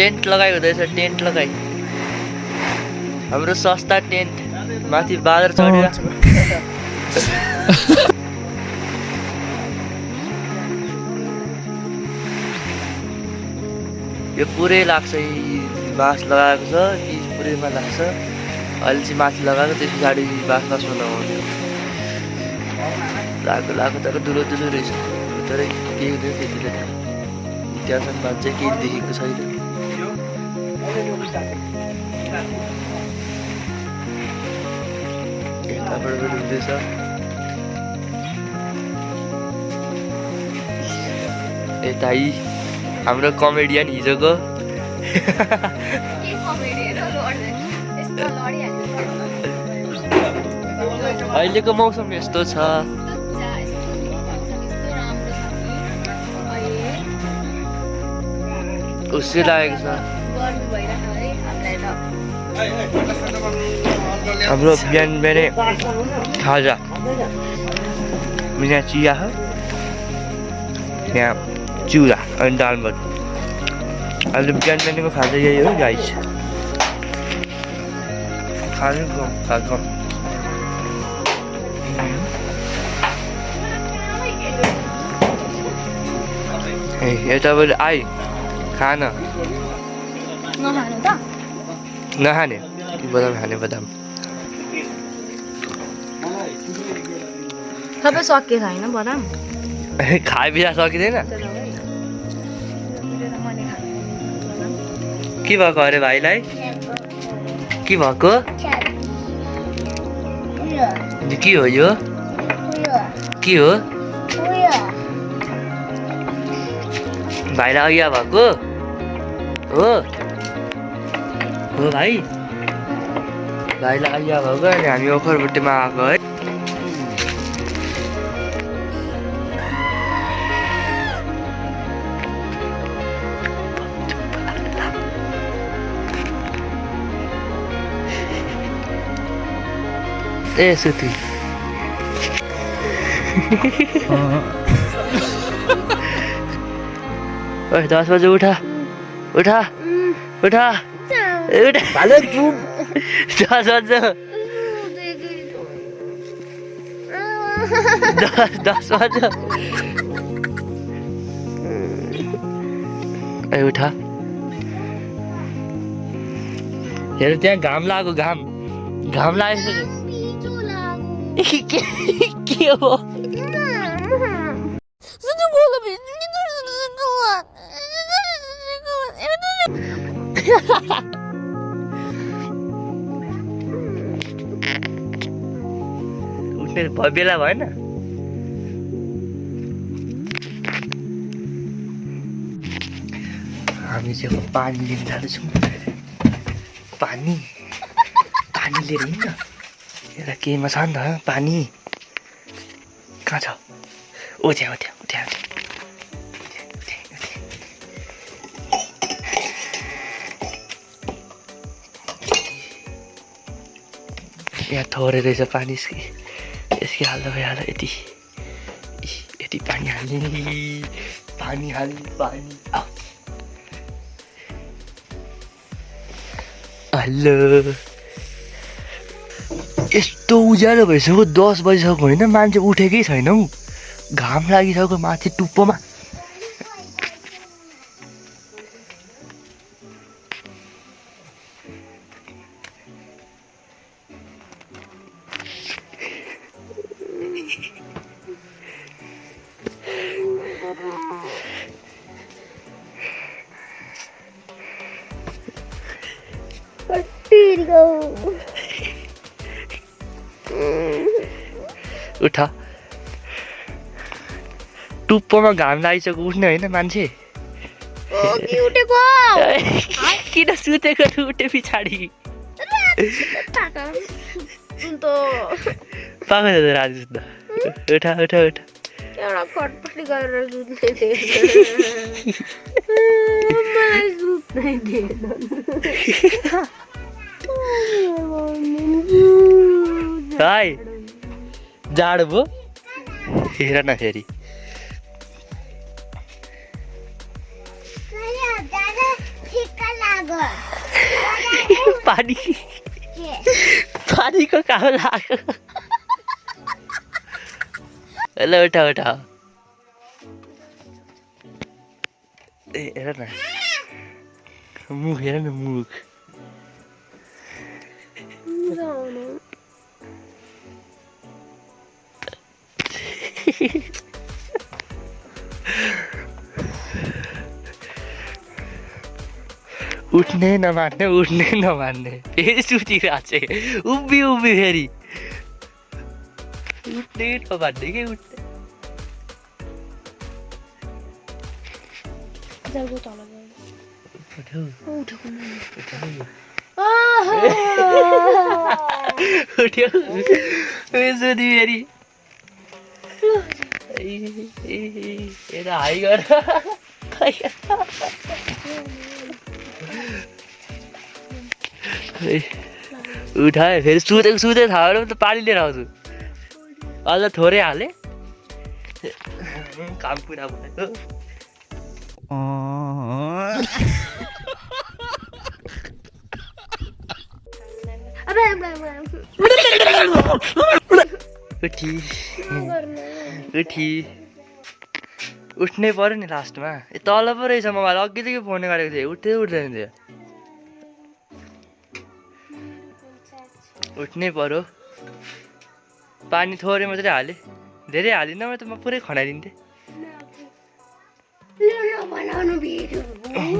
tent लगाइ हुँदैछ tent लगाइ हाम्रो सस्ता टेन्ट माथि बादर चढिरहेको यो पुरै लाग्छ बाँस लगाएको छ कि पुरैमा लाग्छ अहिले चाहिँ माथि लगाएको त्यस पछाडि बाँसमा लगाउने लाग्यो तर दुलो रहेछ तर केही हुँदैन त्यतिले त्यहाँसम्म मान्छे केही देखेको छैन यताबाट पनि हुँदैछ यता हाम्रो कमेडियन हिजोको अहिलेको मौसम यस्तो छ खुसी लागेको छ हाम्रो बिहान बिहानै खाजा यहाँ चिया छ यहाँ चिउरा अनि दाल भात अहिले बिहान बिहानको खाजा यही हो गाइस खानु खाएको यताबाट आइ खाना नखाने बदाम खाने बदाम सबै सके छैन बदाम खाए बिना सकिँदैन के भएको अरे भाइलाई के भएको के हो यो के हो भाइलाई अघि भएको हो भाइ भाइलाई अघि भएको अनि हामी ओखरबुट्टीमा आएको है ए सुति ओए 10 बजे उठा उठा उठा उठा भाले चुप 10 बजे 10 बजे ए उठा हेर त्यहाँ घाम लाग्यो घाम लागेको के हो उठ्ने बेला भएन हामी चाहिँ पानी लिन जाँदैछौँ पानी लिएर हिँड्न एउटा केहीमा छ नि त पानी कहाँ छ ओ त्यहाँ यहाँ थोरै रहेछ पानी यसकै हाल्दा भइहाल्यो यति पानी हाल्ने हेलो यस्तो उज्यालो भइसक्यो 10 बजिसक्यो होइन मान्छे उठेकै छैन हौ घाम लागिसक्यो माथि टुप्पोमा उठा टुप्पोमा घाम लागिसक्यो उठ्ने होइन मान्छे किन सुतेको उठे पछाडि पाएको छ राजु सुत्दा उठा एउटा कटपटी गरेर सुत्ने हाय जाडो भयो हेर न फेरि पानी पानीको काम लाग्यो ल उठा उठा ए हेर न मुख हेर न मुख उठ्ने नमान्ने फेरि सुतिरहेको छ उभि फेरि उठ्ने नमान्ने के उठ्ने उठ्यो सुति फेरि यता हाई गर उठायो फेरि सुते थाहा भएर त पानी लिएर आउँछु अझ थोरै हाले काम पुरा भयो उठ्नै पर्यो नि लास्टमा तल पो रहेछ मोबाइल अघिदेखि फोन गरेको थिएँ उठ्दैन थियो उठ्नै पर्यो पानी थोरै मात्रै हालेँ धेरै हालिनँ त म पुरै खनाइदिन्थेँ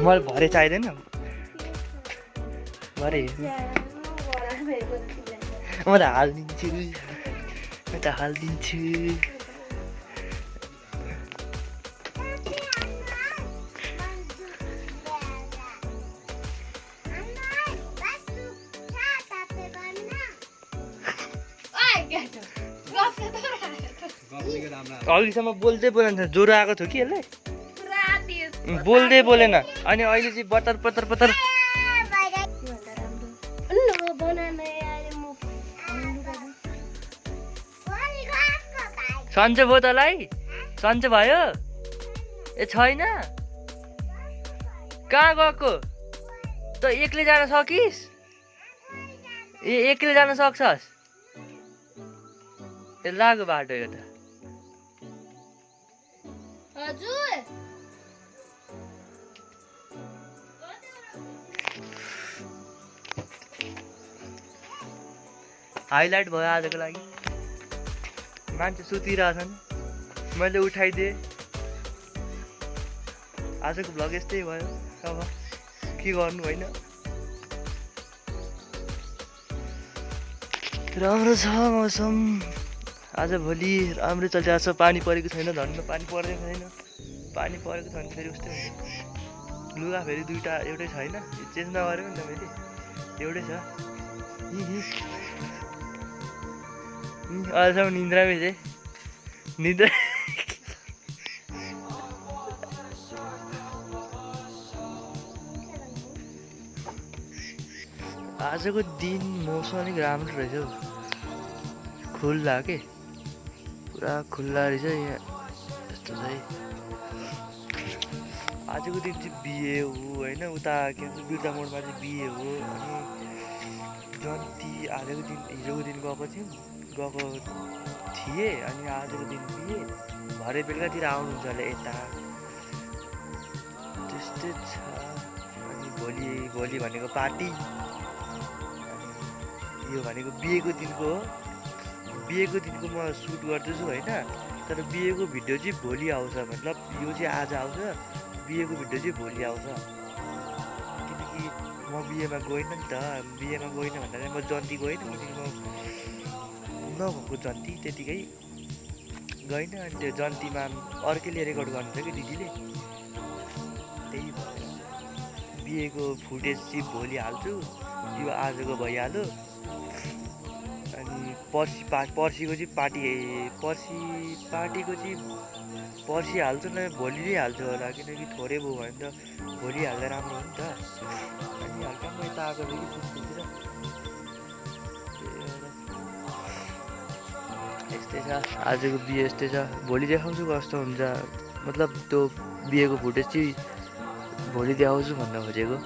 मलाई भरे चाहिँदैन भरे म त हालिदिन्छु अघिसम्म बोल्दै बोलेन ज्वरो आएको थियो कि यसलाई बोल्दै बोलेन अनि अहिले चाहिँ बतर पतर पतर सन्चो भयो तँलाई सन्चो भयो ए छैन कहाँ गएको त एक्लै जान सकिस् ए एक्लै जान सक्छस् ए लाग्यो बाटो यो त हाइलाइट भयो आजको लागि मान्छे सुतिरहेछन् मैले उठाइदिएँ आजको भ्लग यस्तै भयो अब के गर्नु होइन राम्रो छ मौसम आज भोलि राम्रै चलिरहेको छ पानी परेको छैन धन्न पानी पर्दैन छैन पानी परेको छ भने फेरि उस्तै हुन्छ लुगा फेरि दुईवटा एउटै छैन चेन्ज नगरेको नि त मैले एउटै छ अहिलेसम्म निन्द्रामै चाहिँ निद्रा आजको दिन मौसम अलिक राम्रो रहेछ हौ खुल्ला के पुरा खुल्ला रहेछ यहाँ यस्तो चाहिँ आजको दिन चाहिँ बिहे हो होइन उता के भन्छ बिर्ता मोडमा चाहिँ बिहे हो अनि जन्ती आजको दिन हिजोको दिन गएको थिएँ अनि आजको दिन बिहे भरे बेलुकातिर आउनुहुन्छ होला यता त्यस्तै छ अनि भोलि भनेको पार्टी अनि यो भनेको बिहेको दिनको म सुट गर्दैछु होइन तर बिहेको भिडियो चाहिँ भोलि आउँछ मतलब यो चाहिँ आज आउँछ बिहेको भिडियो चाहिँ भोलि आउँछ किनकि म बिहेमा गइनँ नि त बिहेमा गइनँ भन्दा चाहिँ म जन्ती गइनँ किनकि म नभएको जन्ती त्यतिकै गइनँ अनि त्यो जन्तीमा अर्कैले रेकर्ड गर्नुहुन्छ कि दिदीले त्यही भएर बिहेको फुटेज चाहिँ भोलि हाल्छु यो आजको भइहाल्यो अनि पर्सिको चाहिँ पर्सि हाल्छु न भोलि नै हाल्छु होला किनकि थोरै भयो भने त भोलि हाल्दा राम्रो हो नि त अनि हल्का म यता आएको कि सुत्तिर यस्तै छ आजको बिहे यस्तै छ भोलि देखाउँछु कस्तो हुन्छ मतलब त्यो बिहेको फुटेज चाहिँ भोलिदेखि आउँछु भन्न खोजेको